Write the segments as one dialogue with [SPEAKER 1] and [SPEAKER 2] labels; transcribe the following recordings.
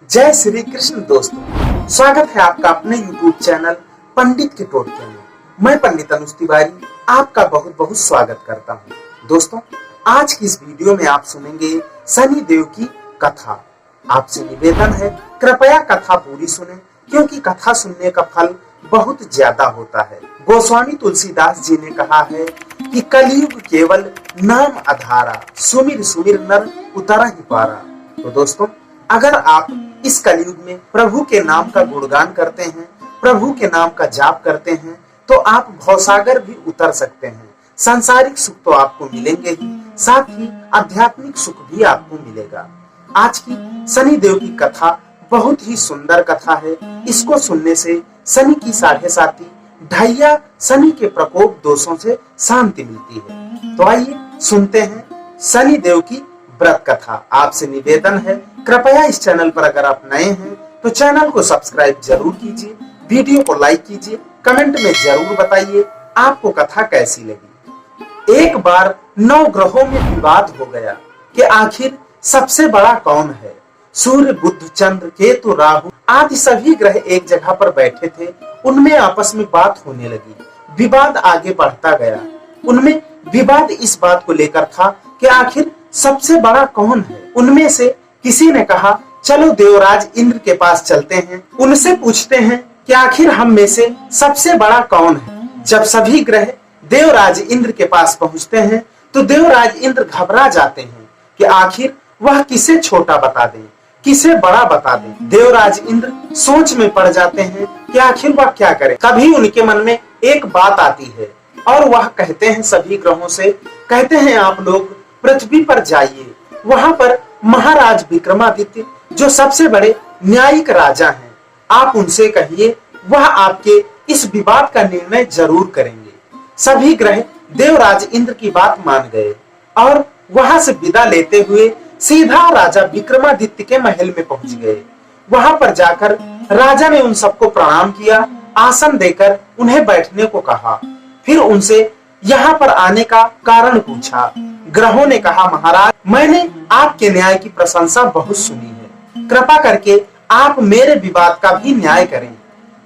[SPEAKER 1] जय श्री कृष्ण दोस्तों, स्वागत है आपका अपने YouTube चैनल पंडित के टोटके में। मैं पंडित अनुज तिवारी आपका बहुत बहुत स्वागत करता हूँ। दोस्तों, आज की इस वीडियो में आप सुनेंगे शनि देव की कथा। आपसे निवेदन है कृपया कथा पूरी सुने, क्योंकि कथा सुनने का फल बहुत ज्यादा होता है। गोस्वामी तुलसीदास जी ने कहा है कि कलयुग केवल नाम आधारा, सुमिर सुमिर नर उतरा ही पारा। तो दोस्तों, अगर आप इस कलयुग में प्रभु के नाम का गुणगान करते हैं, प्रभु के नाम का जाप करते हैं, तो आप भवसागर भी उतर सकते हैं। सांसारिक सुख तो आपको मिलेंगे ही, साथ ही आध्यात्मिक सुख भी आपको मिलेगा। आज की शनि देव की कथा बहुत ही सुंदर कथा है। इसको सुनने से शनि की साढ़े साती, ढैया शनि के प्रकोप दोषों से शांति मिलती है। तो आइए सुनते हैं शनि देव की व्रत कथा। आपसे निवेदन है कृपया इस चैनल पर अगर आप नए हैं तो चैनल को सब्सक्राइब जरूर कीजिए, वीडियो को लाइक कीजिए, कमेंट में जरूर बताइए आपको कथा कैसी लगी। एक बार 9 ग्रहों में विवाद हो गया कि आखिर सबसे बड़ा कौन है। सूर्य, बुध, चंद्र, केतु, राहु आदि सभी ग्रह एक जगह पर बैठे थे। उनमें आपस में बात होने लगी, विवाद आगे बढ़ता गया। उनमें विवाद इस बात को लेकर था कि आखिर सबसे बड़ा कौन है। उनमें से किसी ने कहा, चलो देवराज इंद्र के पास चलते हैं, उनसे पूछते हैं कि आखिर हम में से सबसे बड़ा कौन है। जब सभी ग्रह देवराज इंद्र के पास पहुंचते हैं तो देवराज इंद्र घबरा जाते हैं कि आखिर वह किसे छोटा बता दें, किसे बड़ा बता दें। देवराज इंद्र सोच में पड़ जाते हैं कि आखिर वह क्या करें। तभी उनके मन में एक बात आती है और वह कहते हैं सभी ग्रहों से, कहते हैं आप लोग पृथ्वी पर जाइए, वहां पर महाराज विक्रमादित्य जो सबसे बड़े न्यायिक राजा हैं, आप उनसे कहिए, वह आपके इस विवाद का निर्णय जरूर करेंगे। सभी ग्रह देवराज इंद्र की बात मान गए और वहां से विदा लेते हुए सीधा राजा विक्रमादित्य के महल में पहुंच गए। वहां पर जाकर राजा ने उन सबको प्रणाम किया, आसन देकर उन्हें बैठने को कहा। फिर उनसे यहाँ पर आने का कारण पूछा। ग्रहों ने कहा, महाराज, मैंने आपके न्याय की प्रशंसा बहुत सुनी है, कृपा करके आप मेरे विवाद का भी न्याय करें।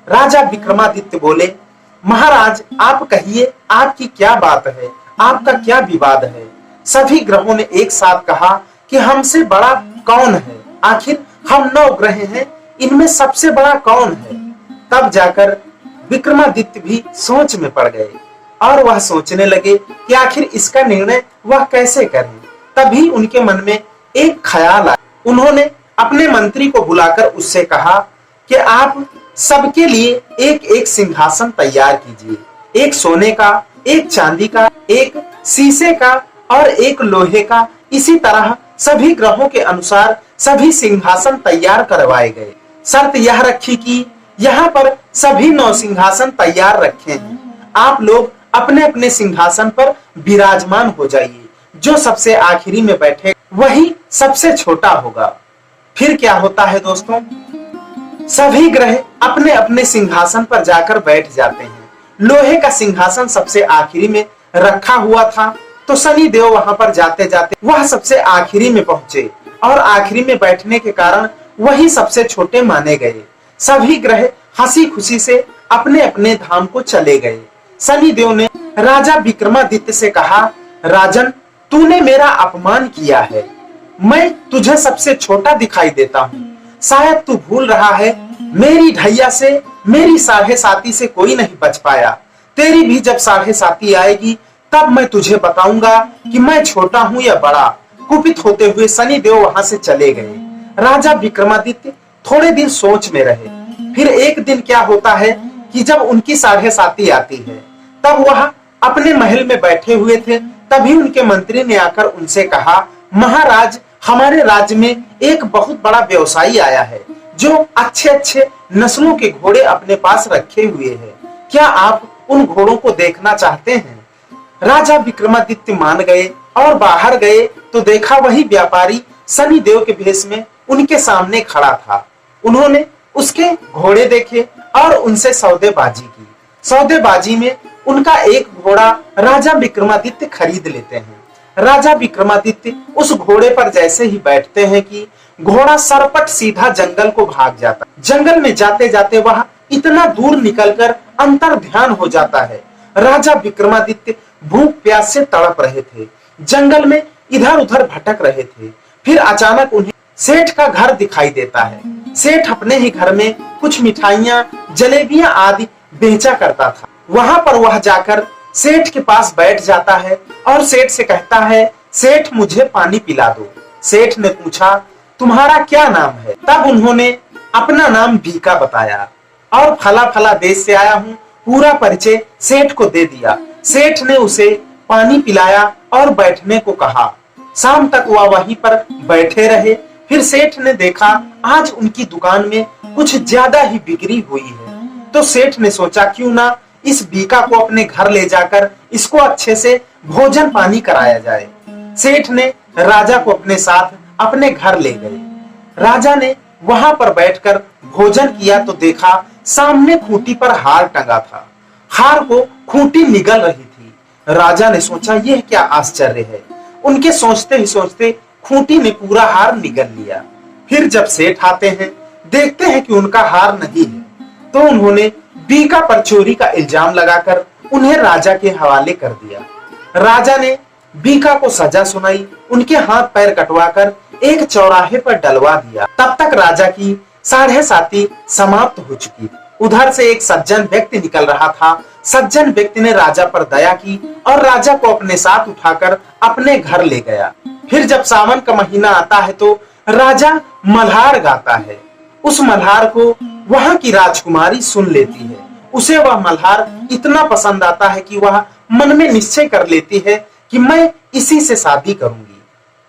[SPEAKER 1] राजा विक्रमादित्य बोले, महाराज आप कहिए, आपकी क्या बात है, आपका क्या विवाद है। सभी ग्रहों ने एक साथ कहा कि हमसे बड़ा कौन है, आखिर हम 9 ग्रह हैं, इनमें सबसे बड़ा कौन है। तब जाकर विक्रमादित्य भी सोच में पड़ गए और वह सोचने लगे कि आखिर इसका निर्णय वह कैसे करें। तभी उनके मन में एक ख्याल आया। उन्होंने अपने मंत्री को बुलाकर उससे कहा कि आप सबके लिए एक एक सिंहासन तैयार कीजिए, एक सोने का, एक चांदी का, एक शीशे का और एक लोहे का। इसी तरह सभी ग्रहों के अनुसार सभी सिंहासन तैयार करवाए गए। शर्त यह रखी कि यहाँ पर सभी 9 सिंहासन तैयार रखे हैं, आप लोग अपने अपने सिंहासन पर विराजमान हो जाइए। जो सबसे आखिरी में बैठे वही सबसे छोटा होगा। फिर क्या होता है दोस्तों, सभी ग्रह अपने अपने सिंहासन पर जाकर बैठ जाते हैं। लोहे का सिंहासन सबसे आखिरी में रखा हुआ था, तो शनि देव वहां पर जाते जाते वह सबसे आखिरी में पहुंचे और आखिरी में बैठने के कारण वही सबसे छोटे माने गए। सभी ग्रह हंसी खुशी से अपने अपने धाम को चले गए। शनि देव ने राजा विक्रमादित्य से कहा, राजन, तूने मेरा अपमान किया है, मैं तुझे सबसे छोटा दिखाई देता हूँ। शायद तू भूल रहा है, मेरी ढैया से, मेरी साढ़े साती से कोई नहीं बच पाया। तेरी भी जब साढ़े साती आएगी तब मैं तुझे बताऊंगा कि मैं छोटा हूँ या बड़ा। कुपित होते हुए शनि देव वहां से चले गए। राजा विक्रमादित्य थोड़े दिन सोच में रहे। फिर एक दिन क्या होता है कि जब उनकी साढ़े साती आती है, तब वह अपने महल में बैठे हुए थे। तभी उनके मंत्री ने आकर उनसे कहा, महाराज, हमारे राज्य में एक बहुत बड़ा व्यवसायी आया है जो अच्छे अच्छे नस्लों के घोड़े अपने पास रखे हुए हैं। क्या आप उन घोड़ों को देखना चाहते हैं? राजा विक्रमादित्य मान गए और बाहर गए तो देखा वही व्यापारी शनि देव के भेष में उनके सामने खड़ा था। उन्होंने उसके घोड़े देखे और उनसे सौदेबाजी की। सौदेबाजी में उनका एक घोड़ा राजा विक्रमादित्य खरीद लेते हैं। राजा विक्रमादित्य उस घोड़े पर जैसे ही बैठते हैं कि घोड़ा सरपट सीधा जंगल को भाग जाता। जंगल में जाते जाते वह इतना दूर निकलकर अंतर ध्यान हो जाता है। राजा विक्रमादित्य भूख प्यास से तड़प रहे थे, जंगल में इधर उधर भटक रहे थे। फिर अचानक उन्हें सेठ का घर दिखाई देता है। सेठ अपने ही घर में कुछ मिठाइयां, जलेबियां आदि बेचा करता था। वहां पर वह जाकर सेठ के पास बैठ जाता है और सेठ से कहता है, सेठ मुझे पानी पिला दो। सेठ ने पूछा, तुम्हारा क्या नाम है? तब उन्होंने अपना नाम भीका बताया और फला फला देश से आया हूँ पूरा परिचय सेठ को दे दिया। सेठ ने उसे पानी पिलाया और बैठने को कहा। शाम तक वह वहीं पर बैठे रहे। फिर सेठ ने देखा आज उनकी दुकान में कुछ ज्यादा ही बिक्री हुई है, तो सेठ ने सोचा क्यों ना इस बीका को अपने घर ले जाकर इसको अच्छे से भोजन पानी कराया जाए। सेठ ने राजा को अपने साथ अपने घर ले गए। राजा ने वहां पर बैठकर भोजन किया तो देखा सामने खूंटी पर हार टंगा था। हार को खूंटी निगल रही थी। राजा ने सोचा यह क्या आश्चर्य है। उनके सोचते ही सोचते खूंटी ने पूरा हार निगल लिया। फिर जब सेठ आते हैं, देखते हैं कि उनका हार नहीं है, तो उन्होंने बीका पर चोरी का इल्जाम लगाकर उन्हें राजा के हवाले कर दिया। राजा ने बीका को सजा सुनाई, उनके हाथ पैर कटवाकर एक चौराहे पर डलवा दिया। तब तक राजा की 7:30 समाप्त हो चुकी थी। उधर से एक सज्जन व्यक्ति निकल रहा था। सज्जन व्यक्ति ने राजा पर दया की और राजा को अपने साथ उठाकर अपने घर ले गया। फिर जब सावन का महीना आता है तो राजा मल्हार गाता है। उस मल्हार को वहां की राजकुमारी सुन लेती है। उसे वह मल्हार इतना पसंद आता है कि वह मन में निश्चय कर लेती है कि मैं इसी से शादी करूंगी।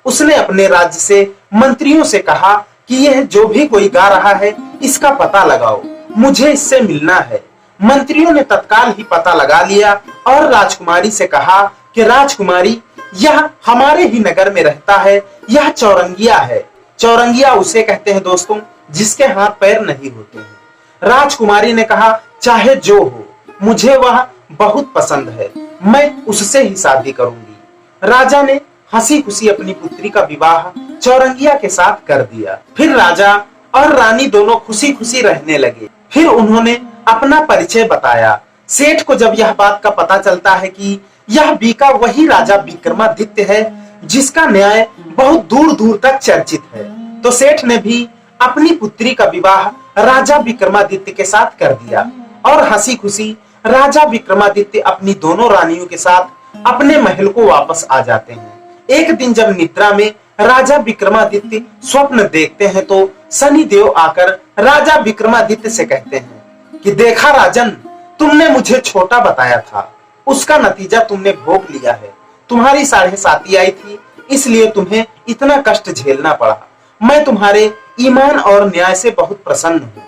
[SPEAKER 1] उसने अपने राज्य से मंत्रियों से कहा कि यह जो भी कोई गा रहा है इसका पता लगाओ, मुझे इससे मिलना है। मंत्रियों ने तत्काल ही पता लगा लिया और राजकुमारी से कहा कि राजकुमारी, यह हमारे ही नगर में रहता है, यह चौरंगिया है। चौरंगिया उसे कहते हैं दोस्तों जिसके हाथ पैर नहीं होते हैं। राजकुमारी ने कहा, चाहे जो हो, मुझे वह बहुत पसंद है, मैं उससे ही शादी करूंगी। राजा ने हंसी खुशी अपनी पुत्री का विवाह चौरंगिया के साथ कर दिया। फिर राजा और रानी दोनों खुशी खुशी रहने लगे। फिर उन्होंने अपना परिचय बताया। सेठ को जब यह बात का पता चलता है कि यह बीका वही राजा विक्रमादित्य है जिसका न्याय बहुत दूर दूर तक चर्चित है, तो सेठ ने भी अपनी पुत्री का विवाह राजा विक्रमादित्य के साथ कर दिया और हंसी खुशी राजा विक्रमादित्य अपनी दोनों रानियों के साथ अपने महल को वापस आ जाते हैं। एक दिन जब निद्रा में राजा विक्रमादित्य स्वप्न देखते हैं तो शनिदेव आकर राजा विक्रमादित्य से कहते हैं कि देखा राजन, तुमने मुझे छोटा बताया था, उसका नतीजा तुमने भोग लिया है। तुम्हारी 7:30 आई थी, इसलिए तुम्हें इतना कष्ट झेलना पड़ा। मैं तुम्हारे ईमान और न्याय से बहुत प्रसन्न हूँ।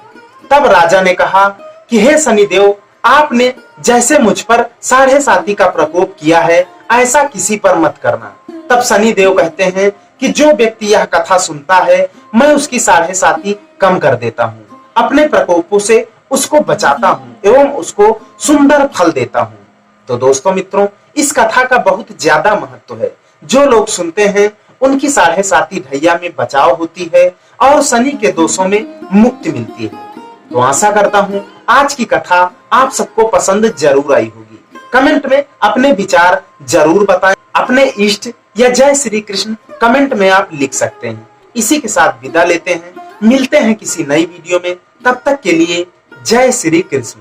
[SPEAKER 1] तब राजा ने कहा कि हे शनिदेव, आपने जैसे मुझ पर 7:30 का प्रकोप किया है, ऐसा किसी पर मत करना। तब शनिदेव कहते हैं कि जो व्यक्ति यह कथा सुनता है, मैं उसकी 7:30 कम कर देता हूँ, अपने प्रकोपों से उसको बचाता हूँ एवं उसको सुंदर फल देता हूँ। तो दोस्तों मित्रों, इस कथा का बहुत ज्यादा महत्व है। जो लोग सुनते हैं उनकी 7:30 ढैया में बचाव होती है और शनि के दोषों में मुक्ति मिलती है। तो आशा करता हूँ आज की कथा आप सबको पसंद जरूर आई होगी। कमेंट में अपने विचार जरूर बताएं। अपने इष्ट या जय श्री कृष्ण कमेंट में आप लिख सकते हैं। इसी के साथ विदा लेते हैं, मिलते हैं किसी नई वीडियो में। तब तक के लिए जय श्री कृष्ण।